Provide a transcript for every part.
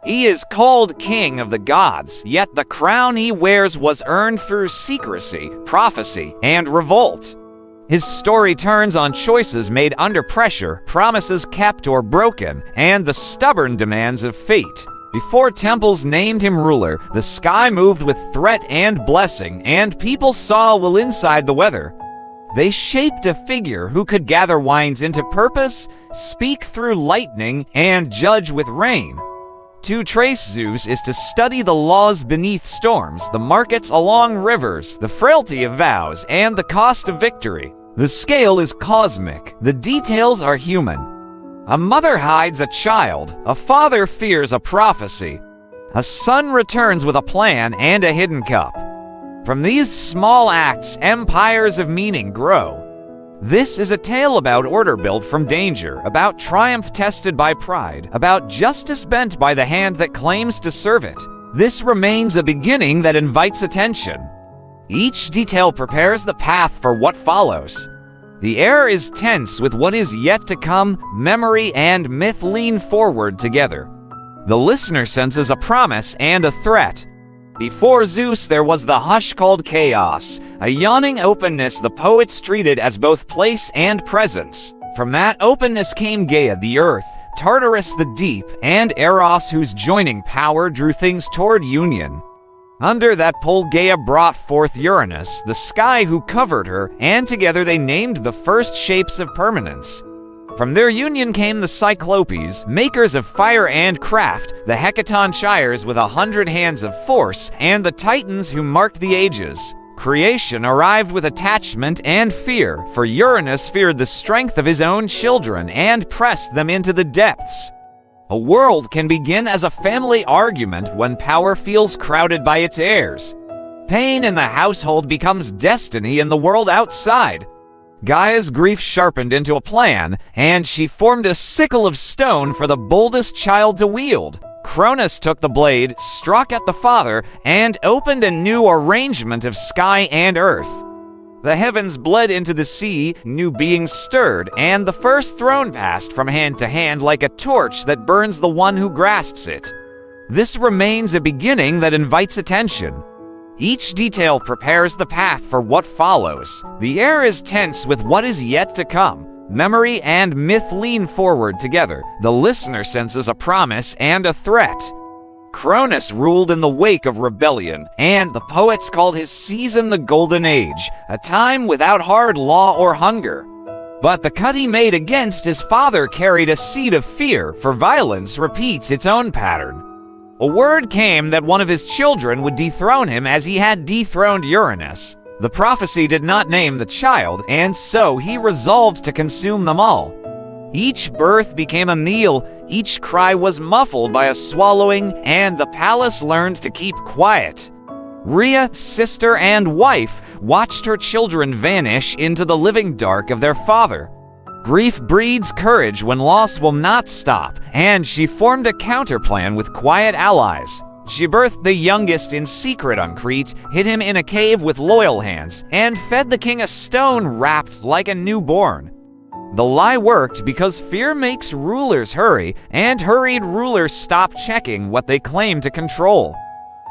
He is called king of the gods, yet the crown he wears was earned through secrecy, prophecy, and revolt. His story turns on choices made under pressure, promises kept or broken, and the stubborn demands of fate. Before temples named him ruler, the sky moved with threat and blessing, and people saw a will inside the weather. They shaped a figure who could gather winds into purpose, speak through lightning, and judge with rain. To trace Zeus is to study the laws beneath storms, the markets along rivers, the frailty of vows, and the cost of victory. The scale is cosmic, the details are human. A mother hides a child, a father fears a prophecy. A son returns with a plan and a hidden cup. From these small acts, empires of meaning grow. This is a tale about order built from danger, about triumph tested by pride, about justice bent by the hand that claims to serve it. This remains a beginning that invites attention. Each detail prepares the path for what follows. The air is tense with what is yet to come, memory and myth lean forward together. The listener senses a promise and a threat. Before Zeus, there was the hush called chaos, a yawning openness the poets treated as both place and presence. From that openness came Gaia, the earth, Tartarus, the deep, and Eros, whose joining power drew things toward union. Under that pull, Gaia brought forth Uranus, the sky who covered her, and together they named the first shapes of permanence. From their union came the Cyclopes, makers of fire and craft, the Hecaton Shires with 100 hands of force, and the Titans who marked the ages. Creation arrived with attachment and fear, for Uranus feared the strength of his own children and pressed them into the depths. A world can begin as a family argument when power feels crowded by its heirs. Pain in the household becomes destiny in the world outside. Gaia's grief sharpened into a plan, and she formed a sickle of stone for the boldest child to wield. Cronus took the blade, struck at the father, and opened a new arrangement of sky and earth. The heavens bled into the sea, new beings stirred, and the first throne passed from hand to hand like a torch that burns the one who grasps it. This remains a beginning that invites attention. Each detail prepares the path for what follows. The air is tense with what is yet to come. Memory and myth lean forward together. The listener senses a promise and a threat. Cronus ruled in the wake of rebellion, and the poets called his season the Golden Age, a time without hard law or hunger. But the cut he made against his father carried a seed of fear, for violence repeats its own pattern. A word came that one of his children would dethrone him as he had dethroned Uranus. The prophecy did not name the child, and so he resolved to consume them all. Each birth became a meal, each cry was muffled by a swallowing, and the palace learned to keep quiet. Rhea, sister and wife, watched her children vanish into the living dark of their father. Grief breeds courage when loss will not stop, and she formed a counterplan with quiet allies. She birthed the youngest in secret on Crete, hid him in a cave with loyal hands, and fed the king a stone wrapped like a newborn. The lie worked because fear makes rulers hurry, and hurried rulers stop checking what they claim to control.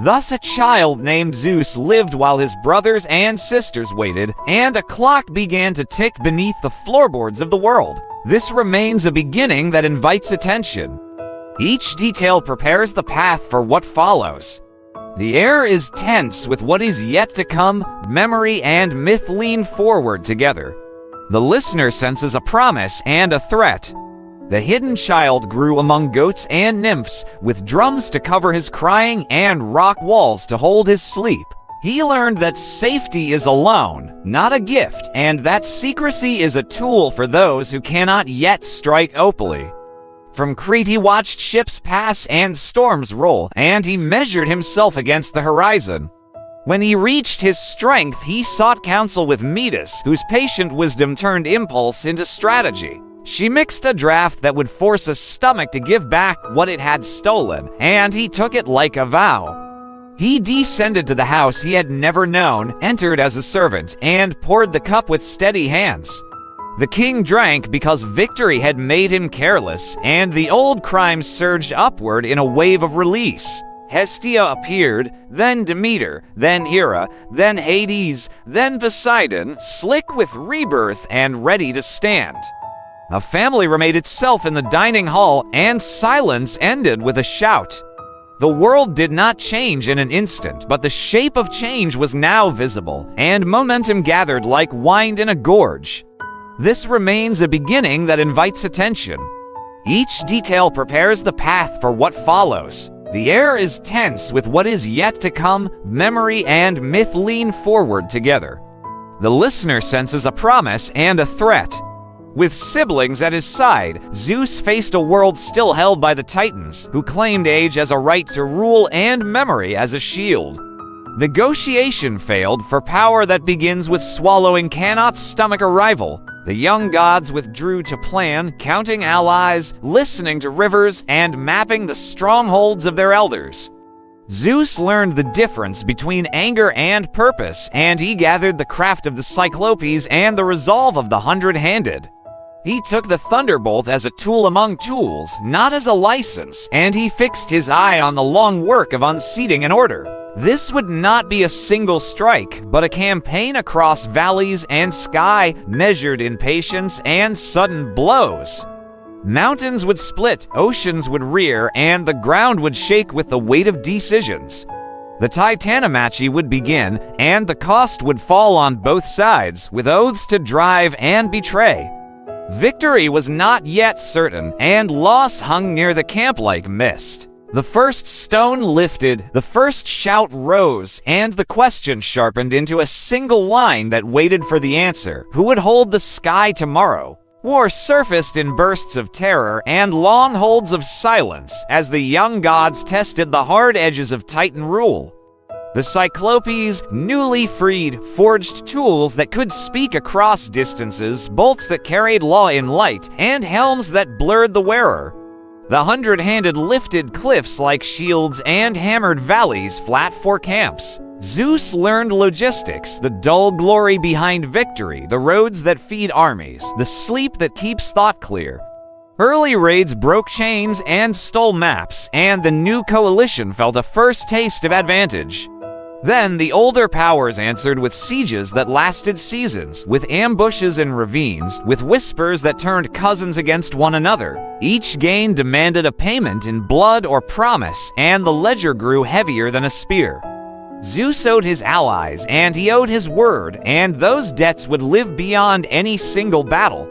Thus a child named Zeus lived while his brothers and sisters waited, and a clock began to tick beneath the floorboards of the world. This remains a beginning that invites attention. Each detail prepares the path for what follows. The air is tense with what is yet to come, memory and myth lean forward together. The listener senses a promise and a threat. The hidden child grew among goats and nymphs, with drums to cover his crying and rock walls to hold his sleep. He learned that safety is a loan, not a gift, and that secrecy is a tool for those who cannot yet strike openly. From Crete he watched ships pass and storms roll, and he measured himself against the horizon. When he reached his strength, he sought counsel with Metis, whose patient wisdom turned impulse into strategy. She mixed a draft that would force a stomach to give back what it had stolen, and he took it like a vow. He descended to the house he had never known, entered as a servant, and poured the cup with steady hands. The king drank because victory had made him careless, and the old crimes surged upward in a wave of release. Hestia appeared, then Demeter, then Hera, then Hades, then Poseidon, slick with rebirth and ready to stand. A family remade itself in the dining hall, and silence ended with a shout. The world did not change in an instant, but the shape of change was now visible, and momentum gathered like wind in a gorge. This remains a beginning that invites attention. Each detail prepares the path for what follows. The air is tense with what is yet to come. Memory and myth lean forward together. The listener senses a promise and a threat. With siblings at his side, Zeus faced a world still held by the Titans, who claimed age as a right to rule and memory as a shield. Negotiation failed, for power that begins with swallowing cannot stomach a rival. The young gods withdrew to plan, counting allies, listening to rivers, and mapping the strongholds of their elders. Zeus learned the difference between anger and purpose, and he gathered the craft of the Cyclopes and the resolve of the Hundred-Handed. He took the thunderbolt as a tool among tools, not as a license, and he fixed his eye on the long work of unseating an order. This would not be a single strike, but a campaign across valleys and sky, measured in patience and sudden blows. Mountains would split, oceans would rear, and the ground would shake with the weight of decisions. The Titanomachi would begin, and the cost would fall on both sides, with oaths to drive and betray. Victory was not yet certain, and loss hung near the camp like mist. The first stone lifted, the first shout rose, and the question sharpened into a single line that waited for the answer. Who would hold the sky tomorrow? War surfaced in bursts of terror and long holds of silence as the young gods tested the hard edges of Titan rule. The Cyclopes, newly freed, forged tools that could speak across distances, bolts that carried law in light, and helms that blurred the wearer. The Hundred-Handed lifted cliffs like shields and hammered valleys flat for camps. Zeus learned logistics, the dull glory behind victory, the roads that feed armies, the sleep that keeps thought clear. Early raids broke chains and stole maps, and the new coalition felt a first taste of advantage. Then the older powers answered with sieges that lasted seasons, with ambushes in ravines, with whispers that turned cousins against one another. Each gain demanded a payment in blood or promise, and the ledger grew heavier than a spear. Zeus owed his allies, and he owed his word, and those debts would live beyond any single battle.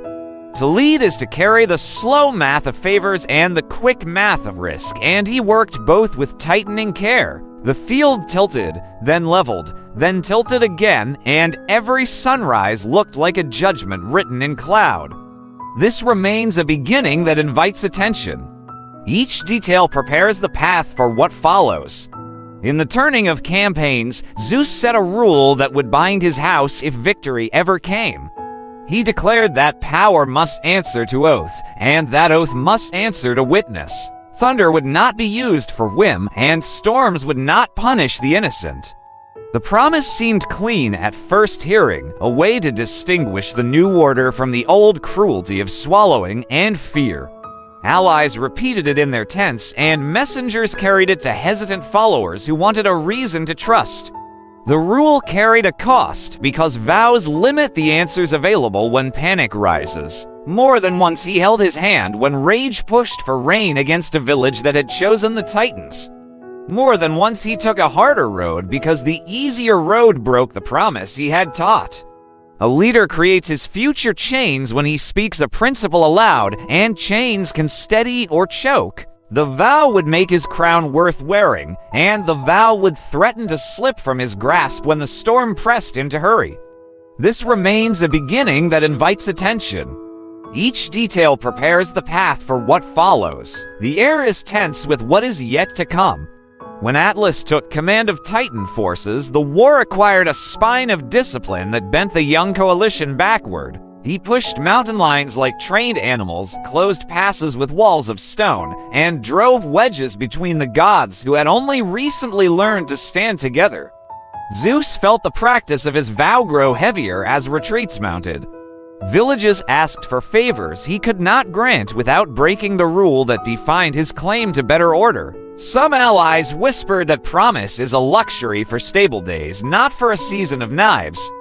To lead is to carry the slow math of favors and the quick math of risk, and he worked both with tightening care. The field tilted, then leveled, then tilted again, and every sunrise looked like a judgment written in cloud. This remains a beginning that invites attention. Each detail prepares the path for what follows. In the turning of campaigns, Zeus set a rule that would bind his house if victory ever came. He declared that power must answer to oath, and that oath must answer to witness. Thunder would not be used for whim, and storms would not punish the innocent. The promise seemed clean at first hearing, a way to distinguish the new order from the old cruelty of swallowing and fear. Allies repeated it in their tents, and messengers carried it to hesitant followers who wanted a reason to trust. The rule carried a cost, because vows limit the answers available when panic rises. More than once he held his hand when rage pushed for rain against a village that had chosen the Titans. More than once he took a harder road because the easier road broke the promise he had taught. A leader creates his future chains when he speaks a principle aloud, and chains can steady or choke. The vow would make his crown worth wearing, and the vow would threaten to slip from his grasp when the storm pressed him to hurry. This remains a beginning that invites attention. Each detail prepares the path for what follows. The air is tense with what is yet to come. When Atlas took command of Titan forces, the war acquired a spine of discipline that bent the young coalition backward. He pushed mountain lines like trained animals, closed passes with walls of stone, and drove wedges between the gods who had only recently learned to stand together. Zeus felt the practice of his vow grow heavier as retreats mounted. Villages asked for favors he could not grant without breaking the rule that defined his claim to better order. Some allies whispered that promise is a luxury for stable days, not for a season of knives.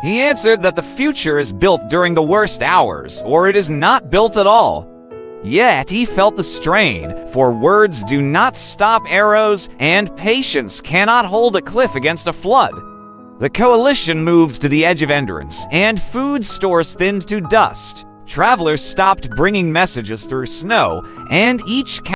He answered that the future is built during the worst hours, or it is not built at all. Yet he felt the strain, for words do not stop arrows, and patience cannot hold a cliff against a flood. The coalition moved to the edge of Endurance, and food stores thinned to dust. Travelers stopped bringing messages through snow, and each